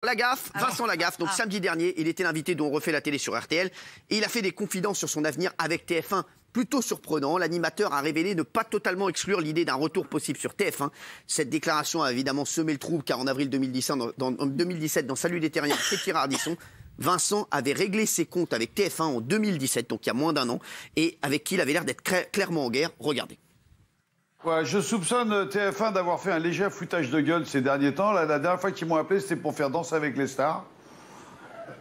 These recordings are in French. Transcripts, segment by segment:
Lagaffe, Vincent Lagaffe, donc samedi dernier, il était l'invité dont on refait la télé sur RTL et il a fait des confidences sur son avenir avec TF1. Plutôt surprenant, l'animateur a révélé ne pas totalement exclure l'idée d'un retour possible sur TF1. Cette déclaration a évidemment semé le trouble car en avril 2017, dans Salut les Terriens, chez Thierry Ardisson, Vincent avait réglé ses comptes avec TF1 en 2017, donc il y a moins d'un an, et avec qui il avait l'air d'être clairement en guerre. Regardez. Ouais, je soupçonne TF1 d'avoir fait un léger foutage de gueule ces derniers temps. La dernière fois qu'ils m'ont appelé, c'était pour faire Danse avec les stars.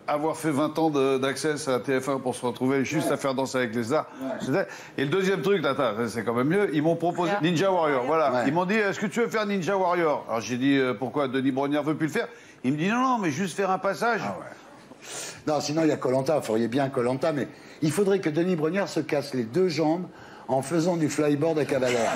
Avoir fait 20 ans d'accès à TF1 pour se retrouver juste à faire Danse avec les stars. Ouais. Et le deuxième truc, c'est quand même mieux, ils m'ont proposé Ninja Warrior. Voilà. Ouais. Ils m'ont dit, est-ce que tu veux faire Ninja Warrior? Alors j'ai dit, pourquoi Denis Brognard veut plus le faire? Il me dit, non, mais juste faire un passage. Ah ouais. Non, sinon il y a Koh Lanta, vous feriez bien Koh Lanta, mais il faudrait que Denis Brognard se casse les deux jambes en faisant du flyboard à Cavalère.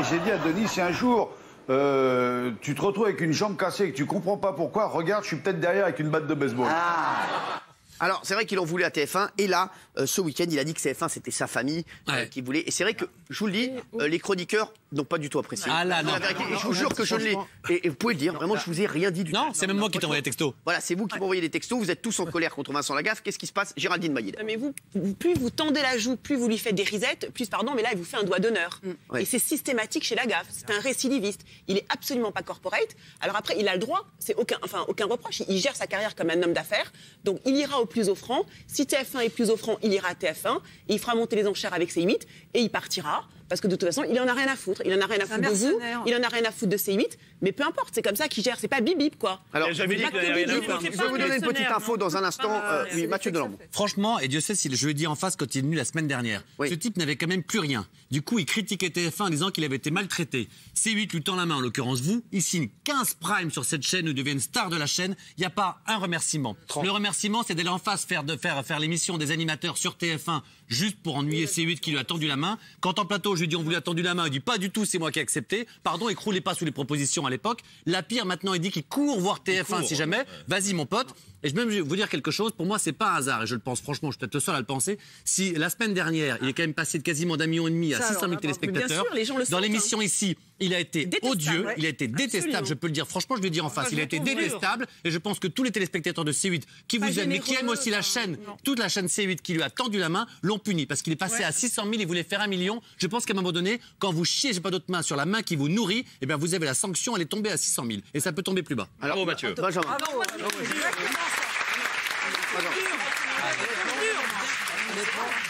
J'ai dit à Denis, si un jour tu te retrouves avec une jambe cassée et que tu comprends pas pourquoi, regarde, je suis peut-être derrière avec une batte de baseball. Ah. Alors, c'est vrai qu'il en voulait à TF1, et là, ce week-end, il a dit que TF1, c'était sa famille qui voulait. Et c'est vrai que, je vous le dis, les chroniqueurs n'ont pas du tout apprécié. Ah là, non. Et je vous jure que je ne l'ai. Et vous pouvez le dire, vraiment, je vous ai rien dit du tout. Non, c'est même moi qui t'ai envoyé des textos. Voilà, c'est vous qui m'envoyez des textos, vous êtes tous en colère contre Vincent Lagaffe. Qu'est-ce qui se passe? Géraldine Maillet. Mais vous, plus vous tendez la joue, plus vous lui faites des risettes, plus, pardon, mais là, il vous fait un doigt d'honneur. Et c'est systématique chez Lagaffe. C'est un récidiviste. Il est absolument pas corporate. Alors après, il a le droit, c'est aucun reproche. Il gère sa carrière comme un homme d'affaires. Donc, il ira au plus offrant. Si TF1 est plus offrant, il ira à TF1, et il fera monter les enchères avec C8, et il partira, parce que de toute façon, il en a rien à foutre. Il en a rien à foutre de vous, il en a rien à foutre de C8, mais peu importe, c'est comme ça qu'il gère, c'est pas bip-bip, quoi. Alors, je vais vous donner une petite info dans un instant. Oui, Mathieu Delambre. Franchement, et Dieu sait si je lui ai dit en face quand il est venu la semaine dernière, ce type n'avait quand même plus rien. Du coup, il critiquait TF1 en disant qu'il avait été maltraité. C8 lui tend la main, en l'occurrence vous, il signe 15 primes sur cette chaîne, où il devient une star de la chaîne, il n'y a pas un remerciement. 30. Le remerciement, c'est d'aller en face faire l'émission des animateurs sur TF1 juste pour ennuyer C8 qui lui a tendu la main. Quand en plateau, je lui dis on vous lui a tendu la main, il dit pas du tout, c'est moi qui ai accepté. Pardon, il croulait pas sous les propositions à l'époque. La pire maintenant, il dit qu'il court voir TF1 si jamais. Vas-y mon pote. Et je vais même vous dire quelque chose, pour moi c'est pas un hasard, et je le pense franchement, je suis peut-être le seul à le penser. Si la semaine dernière, il est quand même passé de quasiment d'1,5 million à 600 000 téléspectateurs, dans l'émission ici, il a été odieux, il a été détestable, je peux le dire franchement, je vais le dire en face, il a été détestable, et je pense que tous les téléspectateurs de C8 qui vous aiment, mais qui aiment aussi la chaîne, toute la chaîne C8 qui lui a tendu la main, l'ont puni, parce qu'il est passé à 600 000, il voulait faire 1 million. Je pense qu'à un moment donné, quand vous chiez, j'ai pas d'autre main, sur la main qui vous nourrit, eh bien vous avez la sanction, elle est tombée à 600 000, et ça peut tomber plus bas. Alors Mathieu. Benjamin.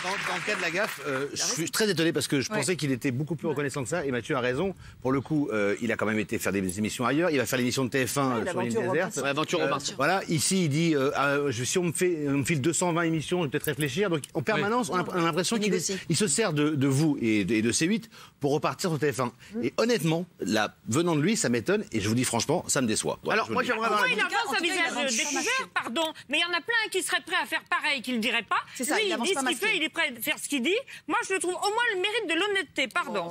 Dans le cas de Lagaffe, je suis très étonné parce que je pensais qu'il était beaucoup plus reconnaissant que ça. Et Mathieu a raison. Pour le coup, il a quand même été faire des émissions ailleurs. Il va faire l'émission de TF1 sur l'île déserte. Aventure romancière. Voilà, ici il dit si on me file 220 émissions, je vais peut-être réfléchir. Donc en permanence, on a l'impression qu'il se sert de vous et de C8 pour repartir sur TF1. Et honnêtement, là, venant de lui, ça m'étonne. Et je vous dis franchement, ça me déçoit. Alors moi j'aimerais avoir il avance à visage découvert, pardon, mais il y en a plein qui seraient prêts à faire pareil, qui ne le diraient pas. Lui, il dit ce qu'il fait, il est prêt à faire ce qu'il dit. Moi, je le trouve au moins le mérite de l'honnêteté, pardon.